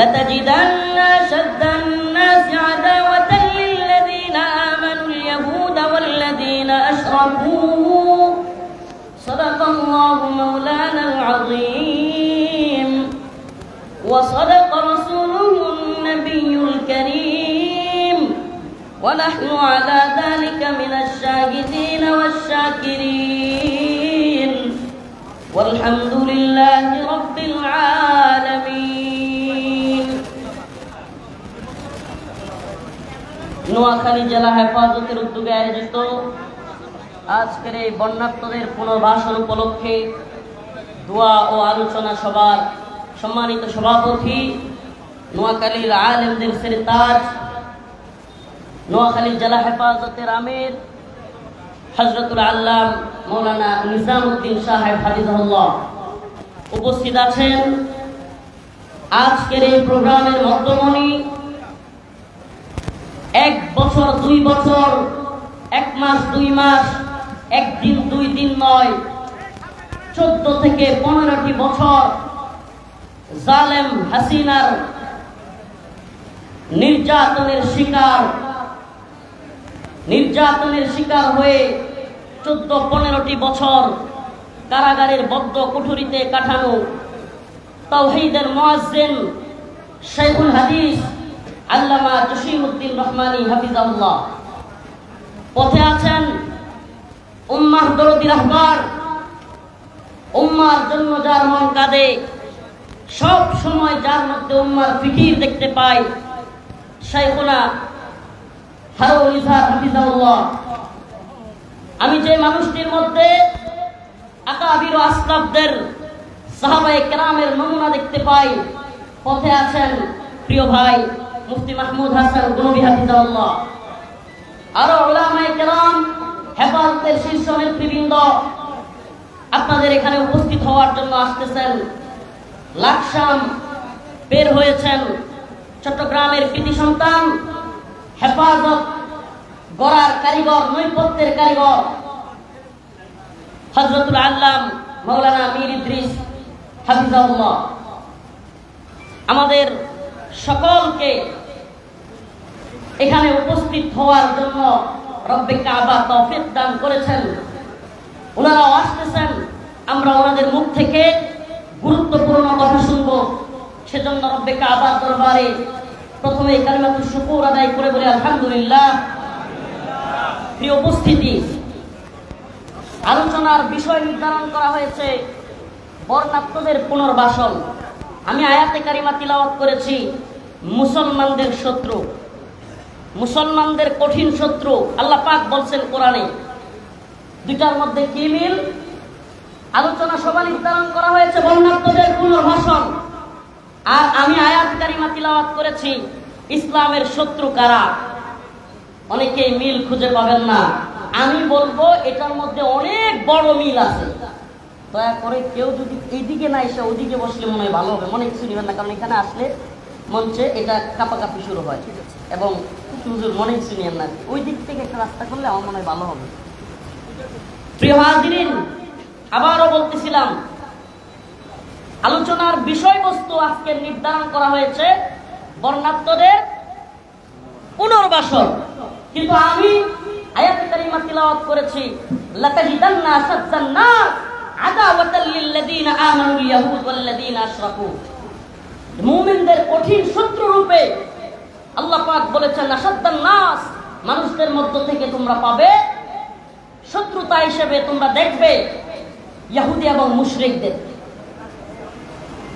لتجدن أشد الناس عداوة للذين آمنوا اليهود والذين أشركوا صدق الله مولانا العظيم وصدق رسوله النبي الكريم ونحن على ذلك من الشاهدين والشاكرين والحمد لله رب العالمين নোয়াখালী জেলা হেফাজতের উদ্যোগে আয়োজিত আজকের এই বন্যার্তদের পুনর্বাসন উপলক্ষে দোয়া ও আলোচনা সভার সম্মানিত সভাপতি নোয়াখালীর আলেমদের সেরতাজ নোয়াখালী জেলা হেফাজতের আমির হযরতুল আল্লাম মাওলানা নিজামউদ্দিন সাহেব হাফিজাহুল্লাহ উপস্থিত আছেন। আজকের এই প্রোগ্রামের মধ্যমণি 1 বছর 2 বছর 1 মাস 2 মাস 1 দিন 2 দিন নয় 14 থেকে 15টি বছর জালেম হাসিনার নির্যাতনের শিকার হয়ে 14-15টি বছর কারাগারের বদ্ধ কুঠুরিতে কাটানো তাওহীদের মুয়াজ্জিন শাইখুল হাদিস আল্লামা জসিমউদ্দিন রহমানী হাফিজাহুল্লাহ পথে আছেন উম্মাহ দরদি রাহবার, উম্মার জন্য যার মন কাঁদে, সব সময় যার মধ্যে উম্মার ফিকির দেখতে পাই, শাইখুনা হারুন ইজহার হাফিজাহুল্লাহ। আমি যে মানুষটির মধ্যে আকাবির ও আসলাফদের সাহাবায়ে কেরামের নমুনা দেখতে পাই, পথে আছেন প্রিয় ভাই মুফতি মাহমুদ হাসান গনবী হাফিজাহুল্লাহ। আরো উলামায়ে কেরাম, হেফাজতের শীর্ষ নেতৃবৃন্দ আপনাদের এখানে উপস্থিত হওয়ার জন্য আসতেছেন। লাকসাম বের হয়েছেন চট্টগ্রামের কৃতি সন্তান, হেফাজত গড়ার কারিগর, নৈপথ্যের কারিগর হযরতুল আল্লাম মাওলানা মীর ইদ্রিস হাফিজাহুল্লাহ আমাদের সকলকে এখানে উপস্থিত হওয়ার জন্য রব্বে কাবা তৌফিক দান করেছেন। ওনারাও আসতেছেন, আমরা ওনাদের মুখ থেকে গুরুত্বপূর্ণ কথা শুনবো। সেজন্য রব্বে কাবার দরবারে প্রথমে কালিমাতুশ শুকর আদায় করে বলি আলহামদুলিল্লাহ। প্রিয় উপস্থিতি, আলোচনার বিষয় নির্ধারণ করা হয়েছে বর্ণাত্মদের পুনর্বাসন। আমি আয়াতে কারিমা তিলাওয়াত করেছি মুসলমানদের শত্রু, মুসলমানদের কঠিন শত্রু। আল্লাহ পাক বলছেন কোরআনে, দুইটার মধ্যে কি মিল? আলোচনা সভা নির্ধারণ করা হয়েছে বর্ণাত্মদের পুনর্বাসন, আর আমি আয়াত কারিমা তিলাওয়াত করেছি ইসলামের শত্রু কারা। অনেকেই মিল খুঁজে পাবেন না। আমি বলবো এটার মধ্যে অনেক বড় মিল আছে। দয়া করে কেউ যদি এইদিকে না এসে ওদিকে বসলে মনে হয় ভালো হবে, মনে কিছু নেবেন না, কারণ এখানে আসলে মঞ্চে এটা কাঁপাকাঁপি শুরু হয় এবং হুজুর মনে কিছু নেবেন না, ওই দিক থেকে একটা রাস্তা করলে আমার মনে হয় ভালো হবে। প্রিয় হাজিরিন, আবারও বলতেছিলাম আলোচনার বিষয়বস্তু আজকে নির্ধারণ করা হয়েছে বর্ণাত্মদের পুনর্বাসন, কিন্তু আমি আয়াতে কারিমা তিলাওয়াত করেছি লাতাজিদান্না আশাদ্দান নাস আদাওয়াতাল লিল্লাযিনা আমানুল ইয়াহুদ ওয়াল্লাযিনা আশরাকু। মুমিনদের কঠিন শত্রু রূপে আল্লাহ পাক বলেছেন আশাদ্দান নাস, মানুষদের মধ্য থেকে তোমরা পাবে শত্রুতা হিসেবে তোমরা দেখবে ইহুদি এবং মুশরিকদের।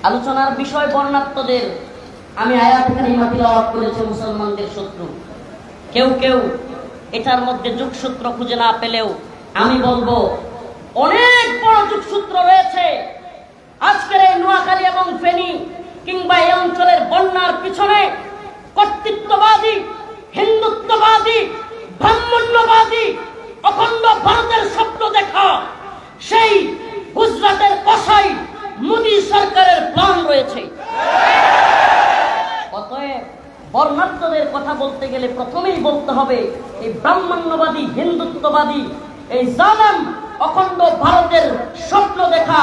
আলোচনার বিষয় বর্ণাত্মদের। আমি আয়াত কারিমা তিলাওয়াত করেছি মুসলমানদের শত্রু। কেউ কেউ এটার মধ্যে যোগসূত্র খুঁজে না পেলেও আমি বলবো অনেক বড় যোগসূত্র রয়েছে। আজকের এই নোয়াখালী এবং ফেনী কিংবা এই অঞ্চলের বন্যার পিছনে কর্তৃত্ববাদী, হিন্দুত্ববাদী, ব্রাহ্মণ্যবাদী, অখণ্ড ভারতের স্বপ্ন দেখা সেই গুজরাটের কসাই মোদী সরকারের প্ল্যান রয়েছে। অতএব বর্ণাত্মদের কথা বলতে গেলে প্রথমেই বলতে হবে এই ব্রাহ্মণ্যবাদী, হিন্দুত্ববাদী, এই জালেম অখণ্ড ভারতের স্বপ্ন দেখা,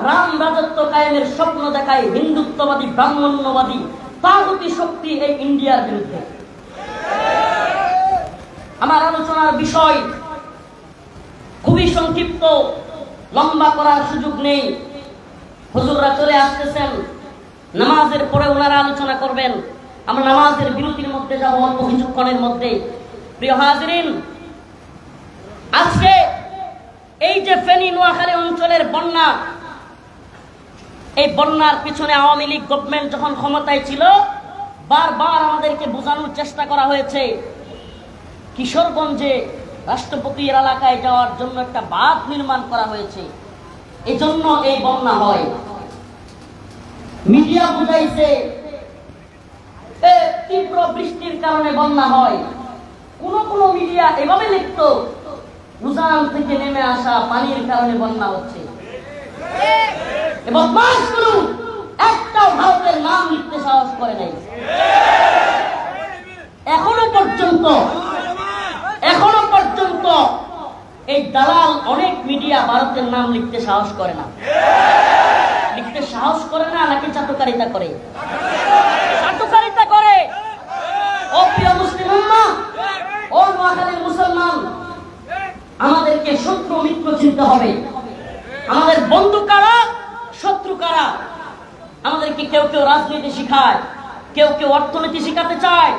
রাম রাজত্ব কায়েমের স্বপ্ন দেখায় হিন্দুত্ববাদী, ব্রাহ্মণ্যবাদী তাগুতি শক্তি এই ইন্ডিয়ার বিরুদ্ধে। আমার আলোচনার বিষয় খুবই সংক্ষিপ্ত, লম্বা করার সুযোগ নেই। হুজুররা চলে আসতেছেন, নামাজের পরে ওনারা আলোচনা করবেন। আমরা নামাজের বিরতির মধ্যে যাব অল্প কিছুক্ষণের মধ্যে। প্রিয় হাজিরিন, আজকে এই যে ফেনী নোয়াখালী অঞ্চলের বন্যা, এই বন্যার পিছনে আওয়ামী লীগ গভর্নমেন্ট যখন ক্ষমতায় ছিল, বারবার আমাদেরকে বোঝানোর চেষ্টা করা হয়েছে কিশোরগঞ্জে রাষ্ট্রপতির এলাকায় যাওয়ার জন্য একটা বাঁধ নির্মাণ করা হয়েছে, এই জন্য এই বন্যা হয়। মিডিয়া বুঝাইছে তীব্র বৃষ্টির কারণে বন্যা হয়। কোন কোন মিডিয়া এভাবে লিখতো উজান থেকে নেমে আসা পানির কারণে বন্যা হচ্ছে। এবং মাসগুলো একটাও ভারতের নাম লিখতে সাহস করে নাই। এখনো পর্যন্ত এই দালাল অনেক মিডিয়া ভারতের নাম লিখতে সাহস করে না। লিখতে সাহস করে না নাকি চাটুকারিতা করে? চাটুকারিতা করে। ও প্রিয় মুসলিম উম্মাহ, ও নোয়াখালীর মুসলমান, আমাদেরকে শত্রু মিত্র চিনতে হবে। আমাদের বন্ধু কারা, শত্রু কারা। আমাদেরকে কেউ কেউ রাজনীতি শিখায়, কেউ কেউ অর্থনীতি শিখাতে চায়,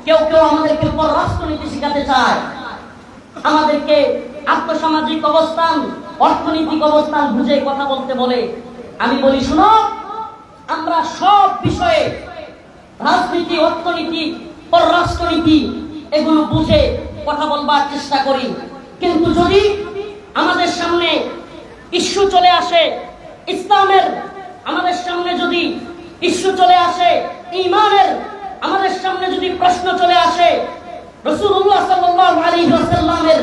কেউ কেউ আমাদেরকে পররাষ্ট্রনীতি শিখাতে চায়। আমাদেরকে আর্থসামাজিক অবস্থান, অর্থনৈতিক অবস্থান বুঝে কথা বলতে বলে। আমি বলি, শুনো, আমরা সব বিষয়ে রাজনীতি, অর্থনীতি, পররাষ্ট্রনীতি এগুলো বুঝে কথা বলবার চেষ্টা করি। কিন্তু যদি আমাদের সামনে ইস্যু চলে আসে ইসলামের, আমাদের সামনে যদি ইস্যু চলে আসে ঈমানের, আমাদের সামনে যদি প্রশ্ন চলে আসে রাসূলুল্লাহ সাল্লাল্লাহু আলাইহি ওয়াসাল্লামের,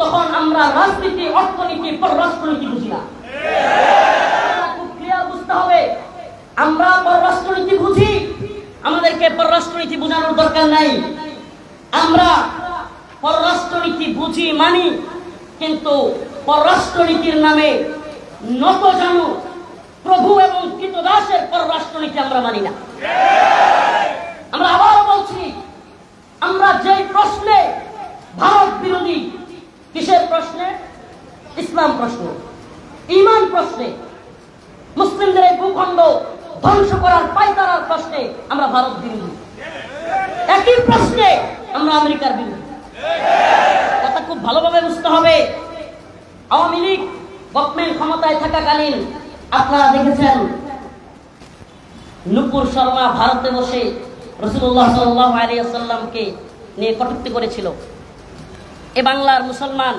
তখন আমরা রাজনীতি, অর্থনীতি, পররাষ্ট্রনীতি বুঝি না। খুব ক্লিয়ার বুঝতে হবে, আমরা পররাষ্ট্রনীতি বুঝি, আমাদেরকে পররাষ্ট্রনীতি বোঝানোর দরকার নাই। আমরা পররাষ্ট্রনীতি বুঝি মানি, কিন্তু পররাষ্ট্রনীতির নামে নত জানু প্রভু এবং কৃতদাসের পররাষ্ট্রনীতি আমরা মানি না। আমরা আবার বলছি, আমরা যে প্রশ্নে ভারত বিরোধী, কিসের প্রশ্নে? ইসলাম প্রশ্ন, ঈমান প্রশ্নে, মুসলিমদের এই ভূখণ্ড ধ্বংস করার পায়তারার প্রশ্নে আমরা ভারত বিরোধী। একই প্রশ্নে আমরা আমেরিকার বিরোধী। কথা খুব ভালোভাবে বুঝতে হবে। আওয়ামী লীগ গভর্নমেন্ট ক্ষমতায় থাকাকালীন আপনারা দেখেছেন নুপুর শর্মা ভারতে বসে রাসূলুল্লাহ সাল্লাল্লাহু আলাইহি ওয়াসাল্লামকে নিয়ে কটূক্তি করেছিল। এ বাংলার মুসলমান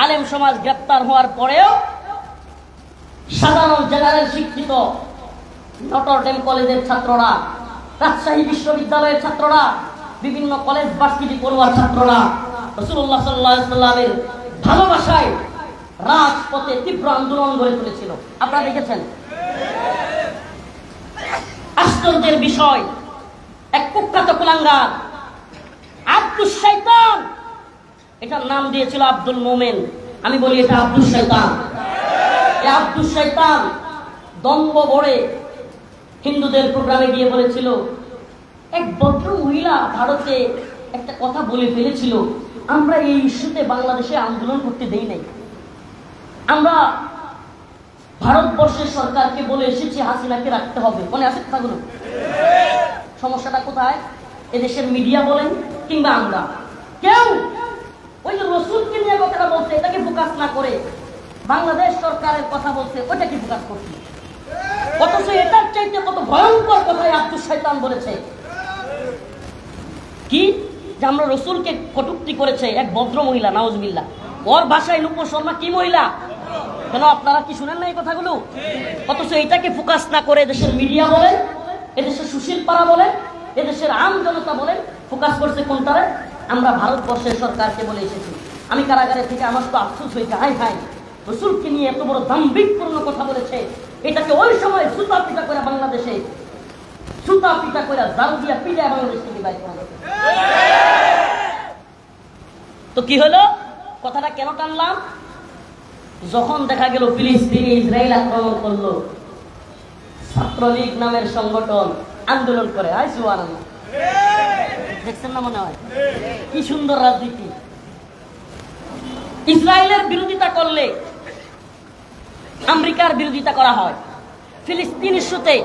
আলেম সমাজ গ্রেপ্তার হওয়ার পরেও সাধারণ জেনারেল শিক্ষিত নটর ডেম কলেজের ছাত্ররা, রাজশাহী বিশ্ববিদ্যালয়ের ছাত্ররা, বিভিন্ন কলেজ ভার্সিটি পড়ুয়ার ছাত্ররা রাসূলুল্লাহ সাল্লাল্লাহু আলাইহি ওয়াসাল্লামের ভালোবাসায় রাজপথে তীব্র আন্দোলন গড়ে তুলেছিল। আপনারা দেখেছেন। আশ্চর্যের বিষয়, এক কুখ্যাত কুলাঙ্গার আব্দুস শয়তান, এটার নাম দিয়েছিল আব্দুল মোমেন। আমি বলি এটা আব্দুস শয়তান। এই আব্দুস শয়তান দম্ভ ভরে হিন্দুদের প্রোগ্রামে গিয়ে বলেছিল, এক ভদ্র মহিলা ভারতে একটা কথা বলে ফেলেছিল, আমরা এই ইস্যুতে বাংলাদেশে আন্দোলন করতে দেই নাই। আমরা ভারতবর্ষের সরকারকে বলে এসেছি হাসিনাকে রাখতে হবে। মনে আছে কথাগুলো? সমস্যাটা কোথায়? এদেশের মিডিয়া বলেন কিংবা আমরা কেউ ওই যে রসুলকে নিয়ে কথাটা বলছে এটাকে ফোকাস না করে বাংলাদেশ সরকারের কথা বলছে ওইটাকে ফোকাস করছে। অথচ এটার চাইতে কত ভয়ঙ্কর কথাই আব্দুস শয়তান বলেছে কি, যে আমরা রসুলকে কটূক্তি করেছে এক ভদ্র মহিলা, নাউজুবিল্লাহ। ওর ভাষায় নুপুর শর্মা কি মহিলা? কেন আপনারা কি শুনেন না এই কথাগুলো? অথচ এটাকে ফোকাস না করে দেশের মিডিয়া বলেন, এদেশের সুশীল পাড়া বলেন, এদেশের আম জনতা বলেন, ফোকাস করছে কোনটারে? আমরা ভারতবর্ষের সরকারকে বলে এসেছি। আমি কারাগারে থেকে আমার তো আফসোস হয়েছে, হাই হাই, রসুলকে নিয়ে এত বড় দাম্ভিকপূর্ণ কথা বলেছে। এটাকে ওই সময় সুতা পিটা করে বাংলাদেশে, সুতা পিটা করে জাল দিয়া পিটা বাংলাদেশ থেকে বাইর করা হয়েছে। তো কি হলো? কথাটা কেন টানলাম? যখন দেখা গেল ফিলিস্তিনে ইসরায়েল আক্রমণ করলো, ছাত্রলীগ নামের সংগঠন আন্দোলন করে। আয় সুবহানাল্লাহ, দেখছেন না? মনে হয় কি সুন্দর রাজনীতি। ইসরায়েলের বিরোধিতা করলে আমেরিকার বিরোধিতা করা হয়। ফিলিস্তিন ইস্যুতে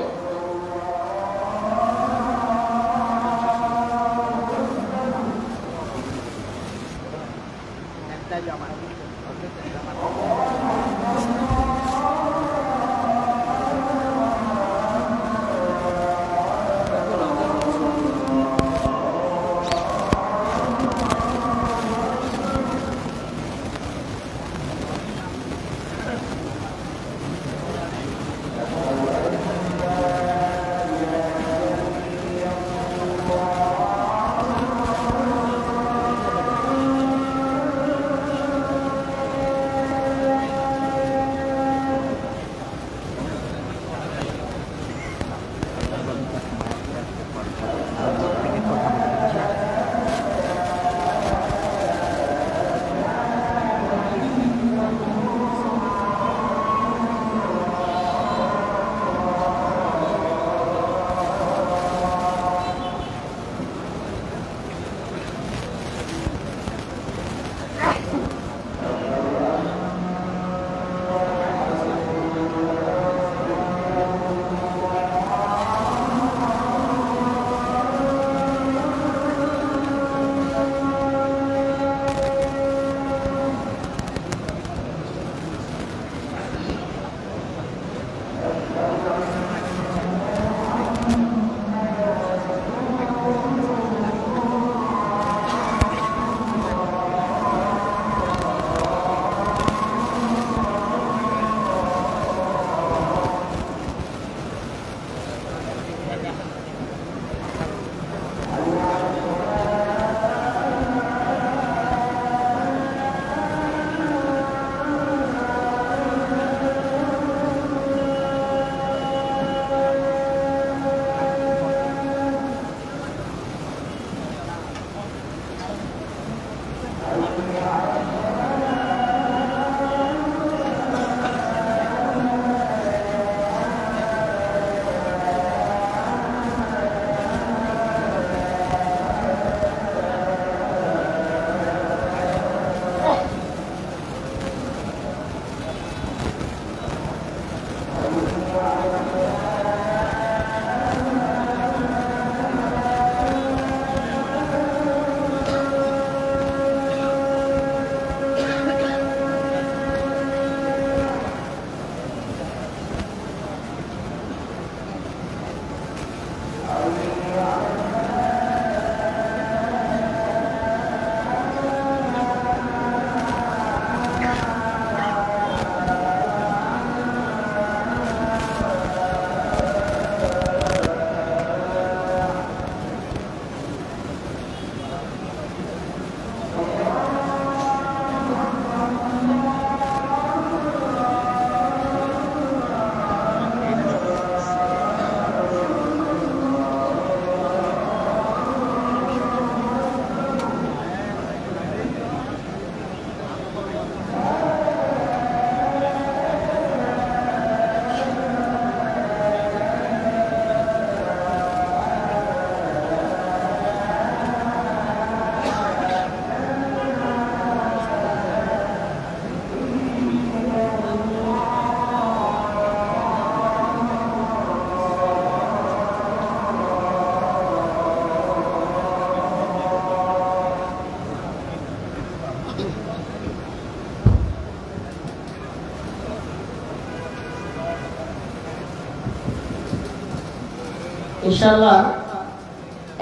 ইনশাআল্লাহ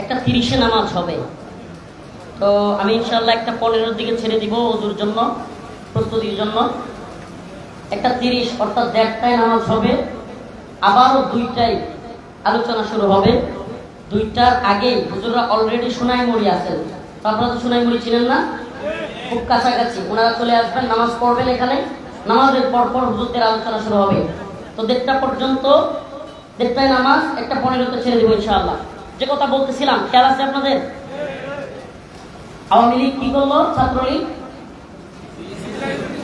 একটা 30-এ নামাজ হবে। তো আমি ইনশাআল্লাহ একটা 15-এর দিকে ছেড়ে দিব ওযুর জন্য, প্রস্তুতির জন্য। একটা 30 অর্থাৎ 1:30টায় নামাজ হবে, আবারও 2টায় আলোচনা শুরু হবে। 2টার আগে হুজুররা অলরেডি সোনাইমুড়ি আছেন। তো আপনারা তো সোনাইমুড়ি চিনেন না, খুব কাছাকাছি। ওনারা চলে আসবেন, নামাজ পড়বেন এখানে। নামাজের পরপর হুজুরদের আলোচনা শুরু হবে। তো 1:30টা পর্যন্ত, 1:30টায় নামাজ, 1:15-তে ছেড়ে দেবো ইনশাআল্লাহ। যে কথা বলতেছিলাম খেয়াল আছে আপনাদের? আওয়ামী লীগ কি করলো? ছাত্রলীগ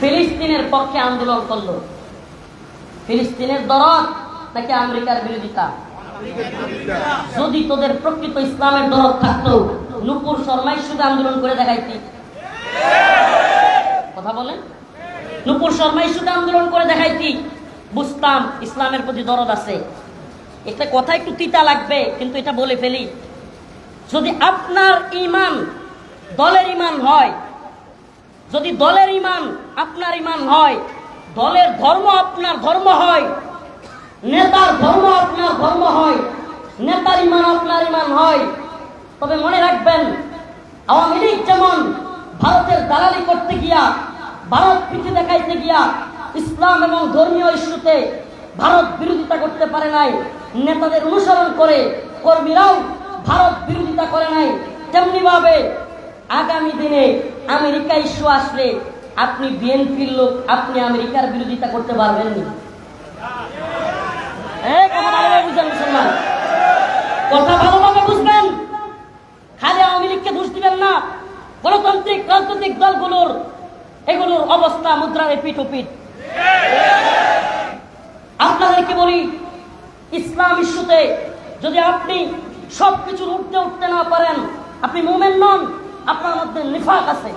ফিলিস্তিনের পক্ষে আন্দোলন করলো। ফিলিস্তিনের দরদ নাকি আমেরিকার বিরোধিতা? যদি তোদের প্রকৃত ইসলামের দরদ থাকতো নুপুর শর্মাই শুধু আন্দোলন করে দেখাইতি। কথা বলেন, নুপুর শর্মাই শুধু আন্দোলন করে দেখাইতি, বুঝতাম ইসলামের প্রতি দরদ আছে। একটা কথা একটু তিতা লাগবে, কিন্তু এটা বলে ফেলি। যদি আপনার ইমান দলের ইমান হয়, যদি দলের ইমান আপনার ইমান হয়, দলের ধর্ম আপনার ধর্ম হয়, নেতার ধর্ম আপনার ধর্ম হয়, নেতার ইমান আপনার ইমান হয়, তবে মনে রাখবেন আওয়ামী লীগ যেমন ভারতের দালালি করতে গিয়া, ভারত পিঠে দেখাইতে গিয়া ইসলাম এবং ধর্মীয় ইস্যুতে ভারত বিরোধিতা করতে পারে নাই, নেতাদের অনুসরণ করে কর্মীরাও ভারত বিরোধিতা করে নাই, তেমনি ভাবে আগামী দিনে আমেরিকা ইস্যু আসলে আপনি বিএনপির লোক, আপনি আমেরিকার বিরোধিতা করতে পারবেন না। মুসলমান কথা ভালোভাবে বুঝবেন, খালি আওয়ামী লীগকে দোষ দিবেন না। গণতান্ত্রিক রাজনৈতিক দলগুলোর এগুলোর অবস্থা মুদ্রার পিঠোপিঠ। আপনাদেরকে বলি, ইসলাম ইস্যুতে যদি আপনি সবকিছুর উঠতে উঠতে না পারেন, আপনি মুমিন নন, আপনার মধ্যে নিফাক আছে।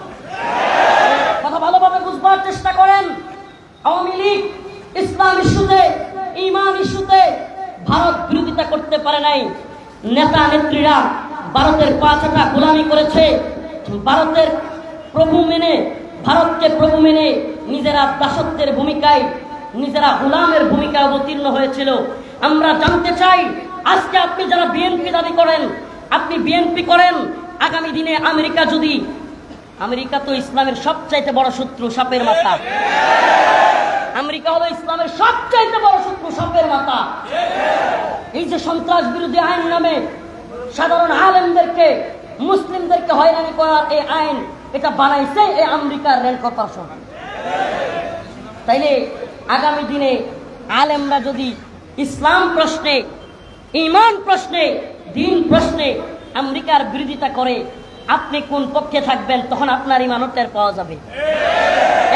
কথা ভালোভাবে বুঝবার চেষ্টা করেন। আওয়ামী লীগ ইসলাম ইস্যুতে, ঈমান ইস্যুতে ভারত বিরোধিতা করতে পারে নাই। নেতা নেত্রীরা ভারতের পাঁচটা গোলামি করেছে, ভারতের প্রভু মেনে, ভারতকে প্রভু মেনে নিজেরা দাসত্বের ভূমিকায়, নিজেরা গোলামের ভূমিকায় অবতীর্ণ হয়েছিল। আমরা জানতে চাই, আজকে আপনি যারা বিএনপি দাবি করেন, আপনি বিএনপি করেন, আগামী দিনে আমেরিকা যদি, আমেরিকা তো ইসলামের সবচাইতে বড় শত্রু, সাপের মাথা। আমেরিকা হলো ইসলামের সবচাইতে বড় শত্রু, সাপের মাথা। এই যে সন্ত্রাস বিরোধী আইন নামে সাধারণ আলেমদেরকে, মুসলিমদেরকে হয়রানি করার এই আইন, এটা বানাইছে এই আমেরিকার রেল কর্পোরেশন। তাইলে আগামী দিনে আলেমরা যদি ইসলাম প্রশ্নে, ঈমান প্রশ্নে, দ্বীন প্রশ্নে আমেরিকার বিরোধিতা করে, আপনি কোন পক্ষে থাকবেন, তখন আপনার ঈমানও টের পাওয়া যাবে।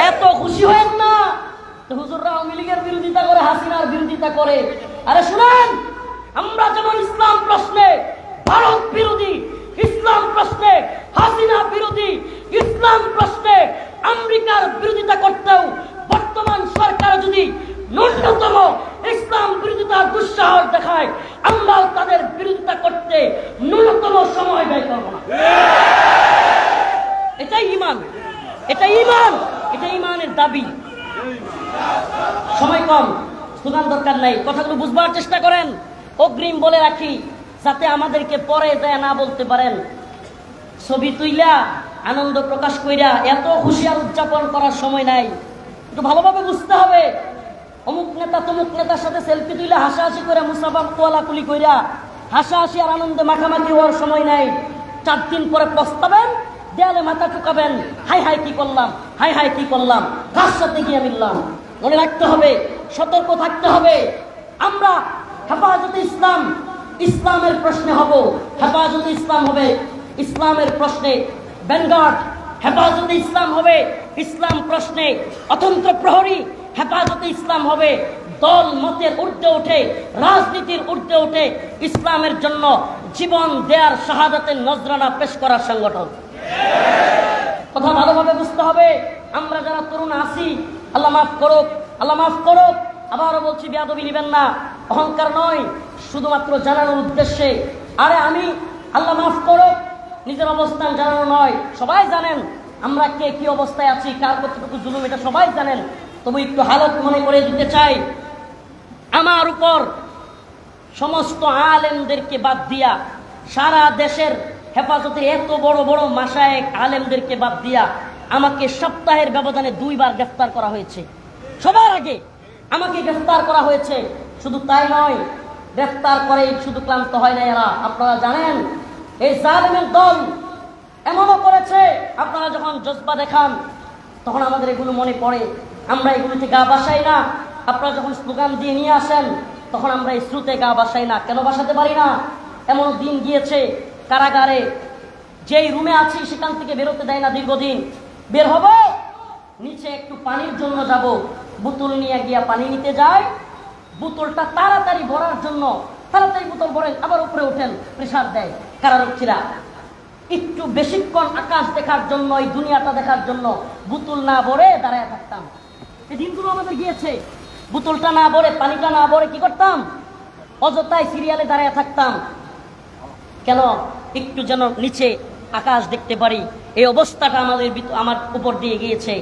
এত খুশি হয়েন না হুজুররা আওয়ামী লীগের বিরোধিতা করে, হাসিনার বিরোধিতা করে। আরে শুনেন, আমরা যেমন ইসলাম প্রশ্নে ভারত বিরোধী, ইসলাম প্রশ্নে হাসিনা বিরোধী, ইসলাম প্রশ্নে আমেরিকার বিরোধিতা করতেও বর্তমান সরকার যদি ন্যূনতম ইসলাম বিরোধিতার দুঃসাহস দেখায়, আমরাও তাদের বিরোধিতা করতে ন্যূনতম সময় ব্যয় করব না। এটাই ঈমান, এটাই ঈমান, এটাই ঈমানের দাবি। সময় কম, স্লোগান দরকার নাই, কথাগুলো বুঝবার চেষ্টা করেন। অগ্রিম বলে রাখি, যাতে আমাদেরকে পরে যায় না বলতে পারেন, ছবি তুইলা আনন্দ প্রকাশ কইরা এত খুশি আর উদযাপন করার সময় নাই। একটু ভালোভাবে বুঝতে হবে, অমুক নেতা তমুক নেতার সাথে সেলফি তুইলা হাসাহাসি করে, মুসাফা কোয়ালাকুলি কইরা হাসাহাসি আর আনন্দে মাখামাখি হওয়ার সময় নাই। 4 দিন পরে পস্তাবেন, দেয়ালে মাথা ঠুকাবেন, হাই হাই কি করলাম, হাই হাই কি করলাম, কার সাথে গিয়ে মিললাম। মনে রাখতে হবে, সতর্ক থাকতে হবে। আমরা হেফাজতে ইসলাম, ইসলামের প্রশ্নে হব, হেফাজতে ইসলাম হবে ইসলামের প্রশ্নে ব্যানগার্ড, হেফাজতে ইসলাম হবে ইসলাম প্রশ্নে অতন্ত্র প্রহরী, হেফাজতে ইসলাম হবে দল মতের ঊর্ধ্বে উঠে, রাজনীতির ঊর্ধ্বে উঠে ইসলামের জন্য জীবন দেয়ার শাহাদাতের নজরানা পেশ করার সংগঠন। কথা ভালোভাবে বুঝতে হবে। আমরা যারা তরুণ আছি, আল্লাহ মাফ করুক, আল্লাহ মাফ করুক। আবারও বলছি, বেয়াদবি নেবেন না, অহংকার নয়, শুধুমাত্র জানানোর উদ্দেশ্যে। আরে আমি, আল্লাহ মাফ করুক, নিজের অবস্থান জানানো নয়। সবাই জানেন আমরা কে কি অবস্থায় আছি, কার কতটুকু জুলুম, এটা সবাই জানেন। তবু একটু হালত মনে করে দিতে চাই, আমার উপর সমস্ত আলেমদেরকে বাদ দিয়া, সারা দেশের হেফাজতে এত বড় বড় মাশায়েখ আলেমদেরকে বাদ দিয়া আমাকে সপ্তাহের ব্যবধানে 2 বার গ্রেফতার করা হয়েছে। সবার আগে আমাকে গ্রেফতার করা হয়েছে। শুধু তাই নয়, গ্রেফতার করে শুধু ক্লান্ত হয় না এরা। আপনারা জানেন এই জালেমের দল এমনও করেছে, আপনারা যখন জজবা দেখান তখন আমাদের এগুলো মনে পড়ে, আমরা এগুলোতে গা বাসাই না। আপনারা যখন স্লোগান দিয়ে নিয়ে আসেন তখন আমরা এই স্রোতে গা বাসাই না। কেন বাসাতে পারি না? এমন দিন গিয়েছে কারাগারে, যেই রুমে আছি সেখান থেকে বেরোতে দেয় না দীর্ঘদিন। বের হব, নিচে একটু পানির জন্য যাব, বোতল নিয়ে গিয়া পানি নিতে যায়, বোতলটা তাড়াতাড়ি ভরার জন্য তাড়াতাড়ি বোতল ভরেন, আবার উপরে ওঠেন, প্রেসার দেয় কারারক্ষীরা। একটু বেশিক্ষণ আকাশ দেখার জন্য, এই দুনিয়াটা দেখার জন্য বোতল না ভরে দাঁড়ায় থাকতাম। এই দিনগুলো আমাদের গিয়েছে। বোতলটা না ভরে, পানিটা না ভরে কি করতাম? অযথায় সিরিয়ালে দাঁড়ায় থাকতাম। কেন? একটু যেন নিচে আকাশ দেখতে পারি। এই অবস্থাটা আমার উপর দিয়ে গিয়েছে।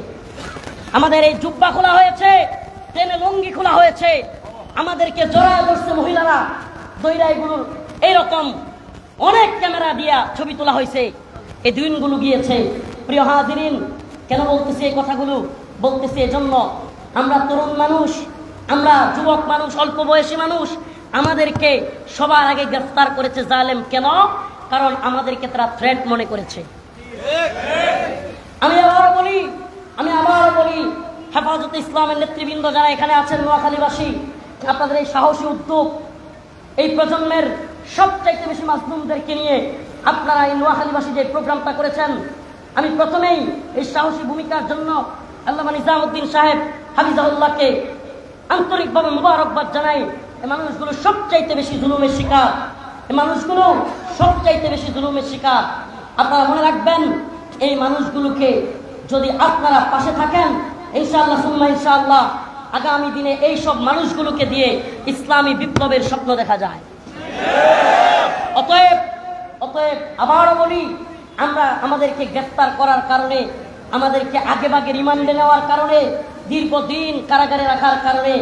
আমাদের এই জুব্বা খোলা হয়েছে, ট্রেনে লুঙ্গি খোলা হয়েছে, আমাদেরকে জড়ায় ধরছে মহিলারা, দৈরাইগুলোর এইরকম অনেক ক্যামেরা দিয়া ছবি তোলা হয়েছে। এই দিনগুলো গিয়েছে। প্রিয় হাজিরিন, কেন বলতেছি এই কথাগুলো? বলতেছি এজন্য, আমরা তরুণ মানুষ, আমরা যুবক মানুষ, অল্প বয়সী মানুষ, আমাদেরকে সবার আগে গ্রেফতার করেছে জালেম। কেন? কারণ আমাদেরকে তারা থ্রেট মনে করেছে। আমি আবার বলি, হেফাজতে ইসলামের নেতৃবৃন্দ যারা এখানে আছেন, নোয়াখালীবাসী, আপনাদের এই সাহসী উদ্যোগ, এই প্রজন্মের সবচাইতে বেশি মাজলুমদেরকে নিয়ে আপনারা এই নোয়াখালীবাসী যে প্রোগ্রামটা করেছেন, আমি প্রথমেই এই সাহসী ভূমিকার জন্য আল্লামা নিজামউদ্দিন সাহেব হাফিজাহুল্লাহকে আন্তরিকভাবে মুবারকবাদ জানাই। এই মানুষগুলো সবচাইতে বেশি জুলুমের শিকার, এই মানুষগুলো সবচাইতে বেশি জুলুমের শিকার। আপনারা মনে রাখবেন, এই মানুষগুলোকে যদি আপনারা পাশে থাকেন, ইনশাআল্লাহ সুম্মা ইনশাআল্লাহ আগামী দিনে এই সব মানুষগুলোকে দিয়ে ইসলামী বিপ্লবের স্বপ্ন দেখা যায়। অতএব আবারও বলি, আমাদেরকে গ্রেফতার করার কারণে, আমাদেরকে আগে ভাগে রিমান্ডে নেওয়ার কারণে, দীর্ঘদিন কারাগারে রাখার কারণে,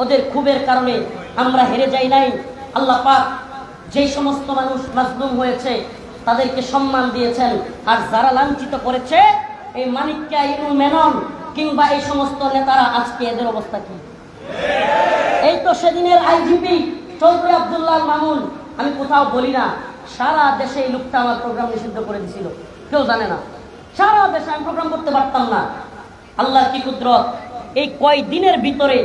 ওদের ক্ষোভের কারণে আমরা হেরে যাই নাই। আল্লাহ পাক যেই সমস্ত মানুষ মাজলুম হয়েছে তাদেরকে সম্মান দিয়েছেন, আর যারা লাঞ্ছিত করেছে, এই মানিক্কা, ইনু মেনন কিংবা এই সমস্ত নেতারা, আজকে এদের অবস্থা কি? এই তো সেদিনের আইজিপি চৌধুরী আব্দুল্লাহ মামুন, আমি কোথাও বলি না, সারা দেশে এই লোকটা আমার প্রোগ্রাম নিষিদ্ধ করে দিছিল, কেউ জানে না। সারা দেশে আমি প্রোগ্রাম করতে পারতাম না। আল্লাহর কি কুদরত, এই কয় দিনের ভিতরে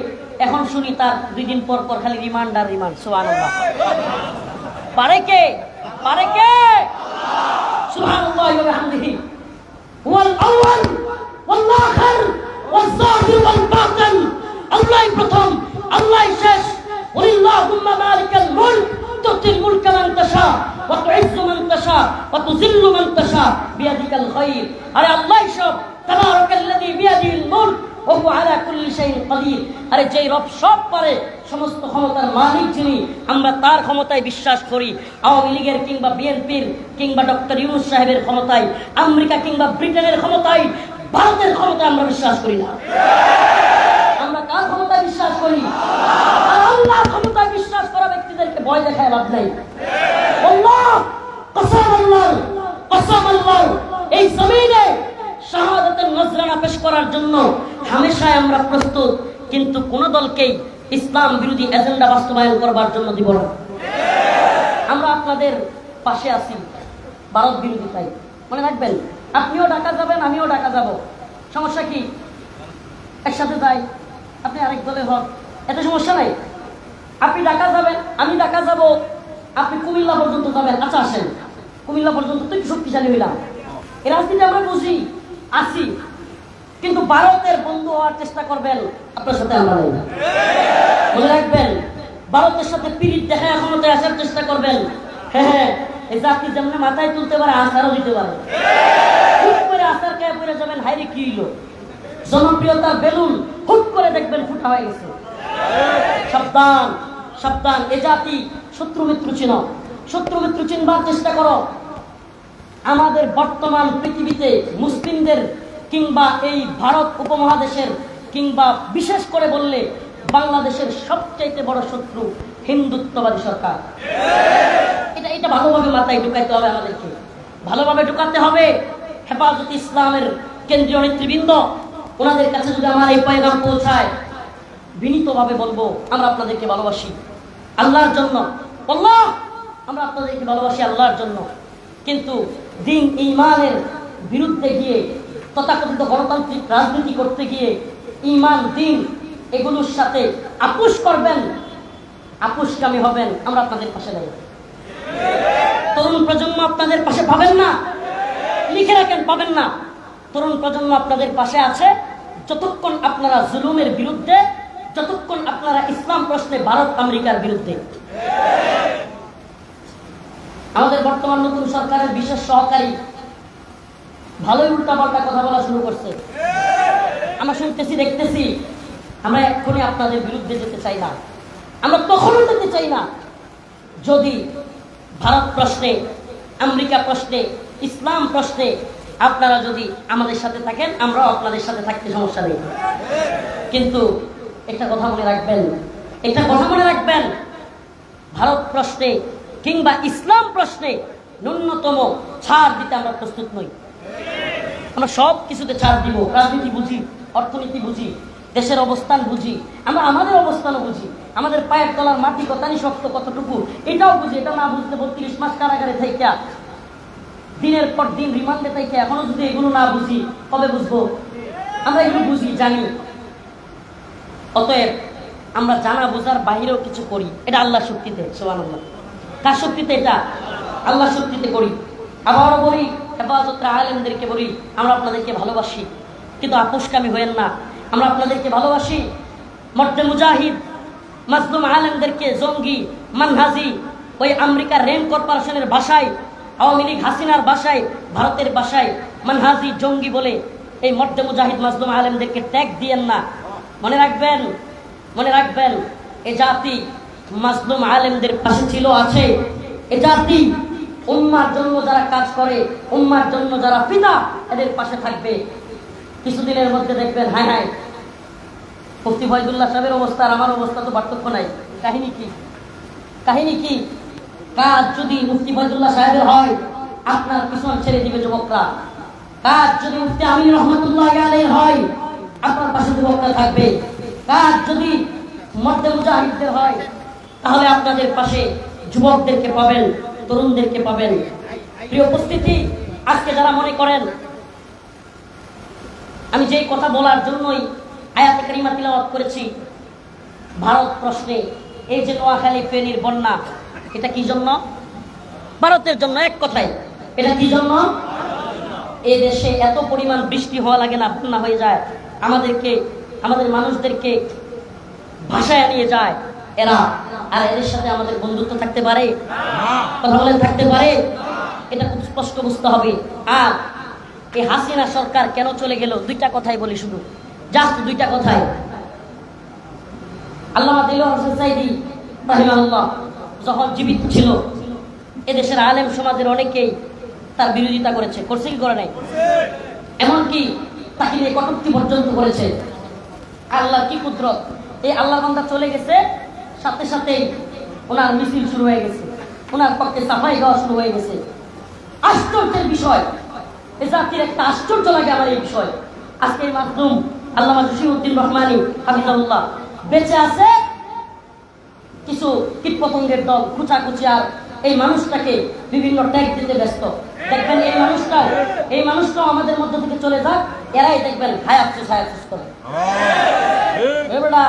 এখন শুনি তার 2 দিন পর পর খালি রিমান্ড আর রিমান্ড। সুবহানাল্লাহ। পারে কে? সুবহানাল্লাহ ওয়া বিহামদিহি। হুয়াল আউয়াল ওয়াল আখির ওয়াল যাহির ওয়াল বাতিন। আল্লাহই প্রথম, আল্লাহই শেষ। ওয়ালিল্লাহুম্মা মালিকাল মুলক তুতিল মুলকা মান তাশা ওয়া তুইজ্জু মান তাশা ওয়া তুযিল্লু মান তাশা বিয়াদিকাল খায়র। আরে আল্লাহই সব। তাবারাকাল্লাযী বিয়াদিহিল মুলক ওয়া হুয়া আলা কুল্লি শাইইন কাদির। আরে যেই রব সব পারে, সমস্ত ক্ষমতার মালিক যিনি, আমরা তার ক্ষমতায় বিশ্বাস করি। আওয়ামী লীগের কিংবা বিএনপির কিংবা ডক্টর ইউনূস সাহেবের ক্ষমতায়, আমেরিকা কিংবা ব্রিটেনের ক্ষমতায়, ভারতের ক্ষমতায় আমরা বিশ্বাস করি না। আমরা কার ক্ষমতায় বিশ্বাস করি? আল্লাহর ক্ষমতায় বিশ্বাস করা ব্যক্তিদেরকে ভয় দেখায় লাভ নাই। আল্লাহ কসম আল্লাহ, এই জমিনে শাহাদাতের নজরানা পেশ করার জন্য হামেশাই আমরা প্রস্তুত, কিন্তু কোন দলকেই ইসলাম বিরোধী এজেন্ডা বাস্তবায়ন করবার জন্য দিব না। আমরা আপনাদের পাশে আছি ভারত বিরোধিতায়। মনে রাখবেন, আপনিও ঢাকা যাবেন, আমিও ঢাকা যাব, সমস্যা কি? একসাথে যাই, আপনি আরেক দলে হন, এতে সমস্যা নাই। আপনি ঢাকা যাবেন, আমি ঢাকা যাব, আপনি কুমিল্লা পর্যন্ত যাবেন, আচ্ছা আসেন, কুমিল্লা পর্যন্ত তো একটু শক্তিশালী হইলাম। এই রাজনীতি আমরা বুঝি, আসি, কিন্তু ভারতের বন্ধু হওয়ার চেষ্টা করবেন, আপনার সাথে আমরা নেই। মনে রাখবেন, ভারতের সাথে পিরিত দেখায় ক্ষমতায় আসার চেষ্টা করবেন। হ্যাঁ, এই জাতি যেমন মাথায় তুলতে পারে, আসারও দিতে পারে। হুট করে আসার খেয়ে পড়ে যাবেন, হাইরে কি হইল, জনপ্রিয়তার বেলুন হুট করে দেখবেন ফুটা হয়ে গেছে। সাবধান, সাবধান। এ জাতি শত্রু মিত্র চিনো, শত্রু মিত্র চিনবার চেষ্টা করো। আমাদের বর্তমান পৃথিবীতে মুসলিমদের কিংবা এই ভারত উপমহাদেশের কিংবা বিশেষ করে বললে বাংলাদেশের সবচাইতে বড় শত্রু হিন্দুত্ববাদী সরকার। এটা ভালোভাবে মাথায় ঢুকাইতে হবে, আমাদেরকে ভালোভাবে ঢুকাতে হবে। হেফাজতে ইসলামের কেন্দ্রীয় নেতৃবৃন্দ, ওনাদের কাছে যদি আমার এই পয়গাম পৌঁছায়, বিনীতভাবে বলবো, আমরা আপনাদেরকে ভালোবাসি আল্লাহর জন্য। আল্লাহ, আমরা আপনাদেরকে ভালোবাসি আল্লাহর জন্য, কিন্তু দিন ঈমানের বিরুদ্ধে গিয়ে, তথাকথিত গণতান্ত্রিক রাজনীতি করতে গিয়ে ঈমান, দিন এগুলোর সাথে আপোষ করবেন, আপোষকামী হবেন, আমরা আপনাদের পাশে নেই। তরুণ প্রজন্ম আপনাদের পাশে পাবেন না, লিখে রাখেন, পাবেন না। তরুণ প্রজন্ম আপনাদের পাশে আছে যতক্ষণ আপনারা জুলুমের বিরুদ্ধে যতক্ষণ আপনারা ইসলাম প্রশ্নে ভারত আমেরিকার বিরুদ্ধে। আমাদের বর্তমান নতুন সরকারের বিশেষ সহকারী ভালোই উল্টাপাল্টা কথা বলা শুরু করছে। আমরা শুনতেছি, দেখতেছি। আমরা এক্ষুনি আপনাদের বিরুদ্ধে যেতে চাই না, আমরা তখনও যেতে চাই না যদি ভারত প্রশ্নে, আমেরিকা প্রশ্নে, ইসলাম প্রশ্নে আপনারা যদি আমাদের সাথে থাকেন, আমরাও আপনাদের সাথে থাকতে সমস্যা নেই। কিন্তু একটা কথা মনে রাখবেন, একটা কথা মনে রাখবেন, ভারত প্রশ্নে কিংবা ইসলাম প্রশ্নে ন্যূনতম ছাড় দিতে আমরা প্রস্তুত নই। আমরা সব কিছুতে ছাড় দিব। রাজনীতি বুঝি, অর্থনীতি বুঝি, দেশের অবস্থান বুঝি, আমরা আমাদের অবস্থানও বুঝি, আমাদের পায়ের তলার মাটি কতখানি শক্ত কতটুকু এটাও বুঝি। এটা না বুঝতে 32 মাস কারাগারে থাইকা, দিনের পর দিন রিমান্ডে থাইকা এখনো যদি এগুলো না বুঝি কবে বুঝবো? আমরা এগুলো বুঝি, জানি। অতএব আমরা জানা বোঝার বাহিরেও কিছু করি, এটা আল্লাহর শক্তিতে। সুবহানাল্লাহ। কার শক্তিতে? এটা আল্লাহর শক্তিতে করি। আবারও বলি, হেফাজতের আলেমদেরকে বলি, আমরা আপনাদেরকে ভালোবাসি, কিন্তু আপোষকামী হয়েন না। আমরা আপনাদেরকে ভালোবাসি। মর্দে মুজাহিদ মাজলুম আলেমদেরকে জঙ্গি, মানহাজি, ওই আমেরিকার রেন কর্পোরেশনের ভাষায়, আওয়ামী লীগ হাসিনার ভাষায়, ভারতের ভাষায় মানহাজি, জঙ্গি বলে এই মর্দে মুজাহিদ মাজলুম আলেমদেরকে ট্যাগ দিয়েন না। মনে রাখবেন, মনে রাখবেন, এ জাতি মাজলুম আলেমদের পাশে ছিল, আছে। এ জাতি উম্মার জন্য যারা কাজ করে, উম্মার জন্য যারা পিতা, এদের পাশে থাকবে। কিছুদিনের মধ্যে দেখবেন, হায় হায়, মুফতি ফয়জুল্লাহ সাহেবের অবস্থা আর আমার অবস্থা তো পার্থক্য নাই। কাহিনী কি? কাহিনী কি? কাজ যদি মুফতি ফয়জুল্লাহ সাহেবের হয়, আপনার পিছন ছেড়ে দিবে যুবকরা। কাজ যদি মুফতি আমিন রহমতুল্লাহ আলাইহির হয়, আপনার পাশে যুবকরা থাকবে। কাজ যদি মর্দে মুজাহিদদের হয়, তাহলে আপনাদের পাশে যুবকদেরকে পাবেন, তরুণদেরকে পাবেন। প্রিয় উপস্থিতি, আজকে যারা মনে করেন আমি যেই কথা বলার জন্যই আয়াতে কারিমা তিলাওয়াত করেছি, ভারত প্রশ্নে, এই যে নোয়াখালী ফেনীর বন্যা, এটা কি জন্য? ভারতের জন্য। এক কথায়, এটা কি জন্য? এই দেশে এত পরিমাণ বৃষ্টি হওয়া লাগে না, বন্যা হয়ে যায়। আমাদেরকে, আমাদের মানুষদেরকে ভাষায় নিয়ে যায় এরা। আর এদের সাথে আমাদের বন্ধুত্ব থাকতে পারে? কথা বলেন, থাকতে পারে? এটা খুব স্পষ্ট বুঝতে হবে। আর এই হাসিনা সরকার কেন চলে গেল, দুইটা কথাই বলি, শুধু জাস্ট দুইটা কথাই। আল্লামা দেলোয়ার হোসেন সাঈদী রাহিমাহুল্লাহ যখন জীবিত ছিল, এদেশের আলেম সমাজের অনেকেই তার বিরোধিতা করেছে। করছে কি করে নাই? এমনকি তাকে নিয়ে কটূক্তি পর্যন্ত করেছে। আল্লাহর কি কুদরত, এই আল্লাহ বান্দা চলে গেছে, সাথে সাথেই ওনার মিছিল শুরু হয়ে গেছে, ওনার পক্ষে সাফাই গাওয়া শুরু হয়ে গেছে। আশ্চর্যের বিষয়, এ জাতির একটা আশ্চর্য লাগে আমার এই বিষয়। আজকে এই মাসুম আল্লামা জসিমউদ্দিন রহমানী হাফিজাহুল্লাহ বেঁচে আছে, কিছু কীটপতঙ্গের দল খুচাখুচি আর এই মানুষটাকে বিভিন্ন ট্যাগ দিতে ব্যস্ত। দেখবেন এই মানুষটাও আমাদের মধ্য থেকে চলে যাক, এরাই দেখবেন হায়াফসুস করে। এবারে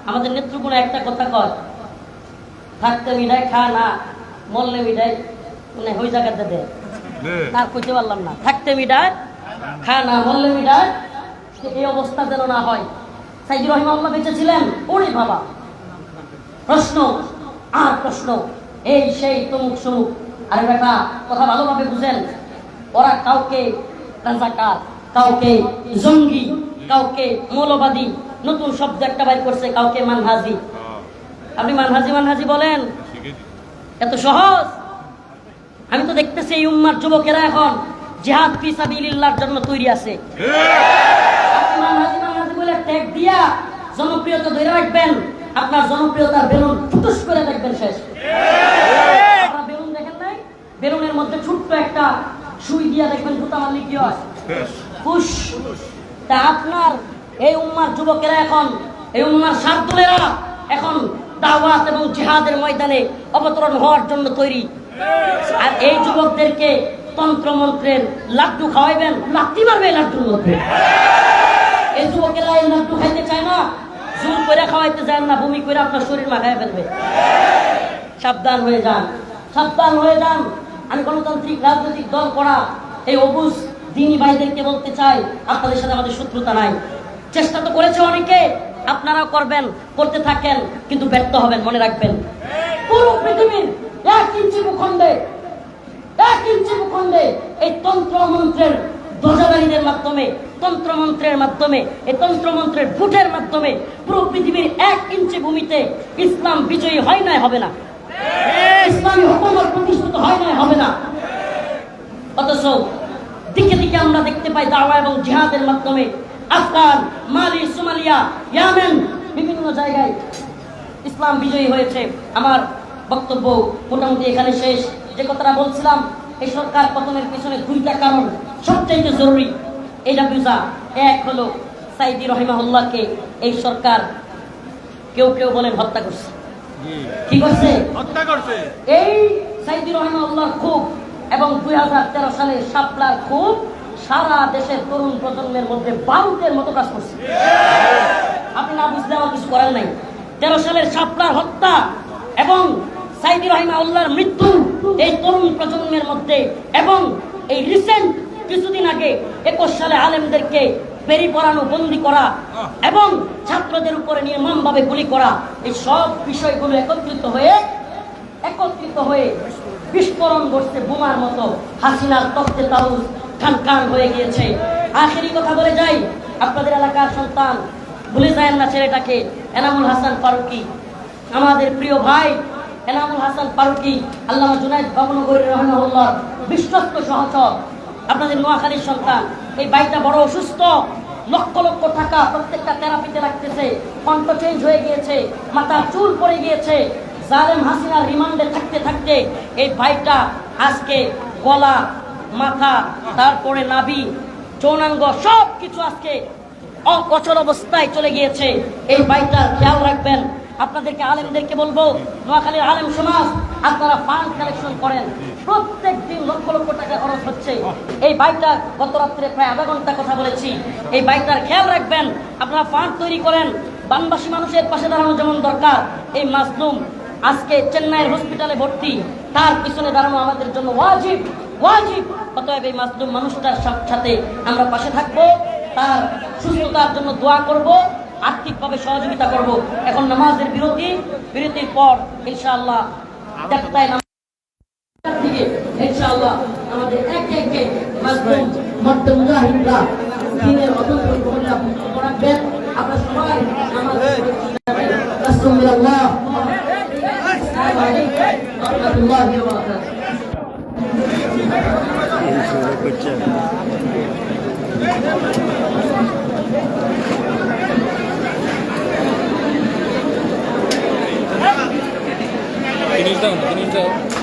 আমাদের নেতৃগুণ একটা কথা কয়, থাকতে মিডাই খা না, মরলে মিডাই, মানে ওই জায়গাতে দেয়, তার কইতে পারলাম না। থাকতে মিডাই খা না, মরলে মিডাই, এই অবস্থা যেন না হয়। সাইদি রহিমাহুল্লাহ বেঁচে ছিলেন, ওরে বাবা, প্রশ্ন আর প্রশ্ন, এই সেই তমুক সমুক। আরে বেটা, কথা ভালোভাবে বুঝেন, ওরা কাউকে রাজাকার, কাউকে জঙ্গি, কাউকে মৌলবাদী, নতুন শব্দ একটা বাইর করছে, কাউকে মানহাজি। আপনি মানহাজি মানহাজি বলেন, এত সহজ? আমি তো দেখতেছি এই উম্মার যুবকেরা এখন জিহাদ ফি সাবিলিল্লাহর জন্য তৈরি আছে। আপনি মানহাজি মানহাজি বলে ট্যাগ দিয়া জনপ্রিয়তা ধরে রাখবেন, আপনার জনপ্রিয়তার বেলুন ফুটুস করে দেখবেন শেষ। আপনারা বেলুন দেখেন নাই? বেলুনের মধ্যে ছোট্ট একটা সুই দিয়া দেখবেন ফুটা মারলে কি হয়? ফুস। তা আপনার এই উম্মার যুবকেরা এখন, এই উম্মার শারদুলেরা এখন দাওয়াত এবং জিহাদের ময়দানে অবতরণ হওয়ার জন্য তৈরি। আর এই যুবকদেরকে তন্ত্রমন্ত্রের লাড্ডু খাওয়াইবেন, লাত্তি মারবে লাড্ডুর মধ্যে। এই যুবকেরা এই লাড্ডু খাইতে চায় না, জোর করে খাওয়াইতে চায় না, বমি করে আপনার শরীর মাখায় ফেলবে। সাবধান হয়ে যান, সাবধান হয়ে যান। আমি গণতান্ত্রিক রাজনৈতিক দল করা এই অবুজ দিনী ভাইদেরকে বলতে চাই, আপনাদের সাথে আমাদের শত্রুতা নাই। চেষ্টা তো করেছে অনেকে, আপনারাও করবেন, করতে থাকেন, কিন্তু ব্যর্থ হবেন, মনে রাখবেন। পুরো পৃথিবীর 1 ইঞ্চি ভূখণ্ডে এই তন্ত্রমন্ত্রের ধ্বজাধারীদের মাধ্যমে, তন্ত্রমন্ত্রের মাধ্যমে, এই তন্ত্রমন্ত্রের ভোটের মাধ্যমে পুরো পৃথিবীর 1 ইঞ্চি ভূমিতে ইসলাম বিজয়ী হয় নাই, হবে না। ইসলামী হুকুমত প্রতিষ্ঠিত হয় নাই, হবে না। অথচ দিকে দিকে আমরা দেখতে পাই দাওয়া এবং জিহাদের মাধ্যমে আফগান, মালি, সোমালিয়া, ইয়েমেন, বিভিন্ন জায়গায় ইসলাম বিজয়ী হয়েছে। আমার বক্তব্য মোটামুটি এখানে শেষ। যে কথাটা বলছিলাম, এই সরকার পতনের পিছনে 2টা কারণ সবচেয়ে জরুরি এটা বুঝা। এক হলো সাইদি রহিমাহুল্লাহকে এই সরকার কেউ কেউ বলেন হত্যা করছে। কি করছে? হত্যা করছে। এই সাইদি রহিমাহুল্লাহর খুব এবং 2013 সালে শাপলার খুব সারা দেশের তরুণ প্রজন্মের মধ্যে বারুদের মতো কাজ করছে। আপনি না বুঝলে আমার কিছু করার নাই। 13 সালের শাপলার হত্যা এবং সাইদি রহিমাহুল্লাহর মৃত্যু এই তরুণ প্রজন্মের মধ্যে, এবং এই রিসেন্ট কিছুদিন আগে 21 সালে আলেমদেরকে বেরি পরানো, বন্দি করা এবং ছাত্রদের উপরে নির্মমভাবে গুলি করা, এই সব বিষয়গুলো একত্রিত হয়ে বিস্ফোরণ ঘটছে বোমার মতো। হাসিনার তত্ত্বে তাউস খান খান হয়ে গিয়েছে। আখেরি কথা বলে যাই, আপনাদের এলাকার সন্তান, ভুলে যায় না ছেলেটাকে, এনামুল হাসান ফারুকী, আমাদের প্রিয় ভাই এনামুল হাসান ফারুকী, আল্লামা জুনায়েদ বাবনগরী রহমাহুল্লাহর বিশ্বস্ত সহচর, আপনাদের নোয়াখালীর সন্তান। এই ভাইটা বড় অসুস্থ, লক্ষ লক্ষ টাকা প্রত্যেকটা থেরাপিতে লাগতেছে, কণ্ঠ চেঞ্জ হয়ে গিয়েছে, মাথার চুল পড়ে গিয়েছে। জালেম হাসিনার রিমান্ডে থাকতে থাকতে এই ভাইটা আজকে গলা, মাথা, তারপরে নাভি, যৌনাঙ্গ সব কিছু আজকে অচল অবস্থায় চলে গিয়েছে। এই ভাইটার খেয়াল রাখবেন। আপনাদেরকে আলেমদেরকে বলবো, নোয়াখালীর আলেম সমাজ, আপনারা ফান্ড কালেকশন করেন। প্রত্যেক দিন লক্ষ লক্ষ টাকা খরচ হচ্ছে। এই বাইকটা গত রাত্রে প্রায় আধা ঘন্টা কথা বলেছি। এই বাইকটার খেয়াল রাখবেন, আপনারা ফান্ড তৈরি করেন। বানবাসী মানুষের পাশে দাঁড়ানো যেমন দরকার, এই মাজলুম আজকে চেন্নাইয়ের হসপিটালে ভর্তি, তার পিছনে দাঁড়ানো আমাদের জন্য ওয়াজিব। অতএব এই মাজলুম মানুষটার সাথে আমরা পাশে থাকবো, তার সুস্থতার জন্য দোয়া করব, আর্থিকভাবে সহযোগিতা করব। এখন নামাজের বিরতির পর ইনশাআল্লাহ ইনশাআল্লাহ আমাদের একে মাজলুম মর্দে মুজাহিদরা দ্বীনের অতন্ত্র প্রহরীরা বক্তব্য রাখবেন। আপনারা সবাই নামাজ রাসূলুল্লাহ আসসালামু আলাইকুম ওয়া রাহমাতুল্লাহি ওয়া বারাকাতুহু। Finish down.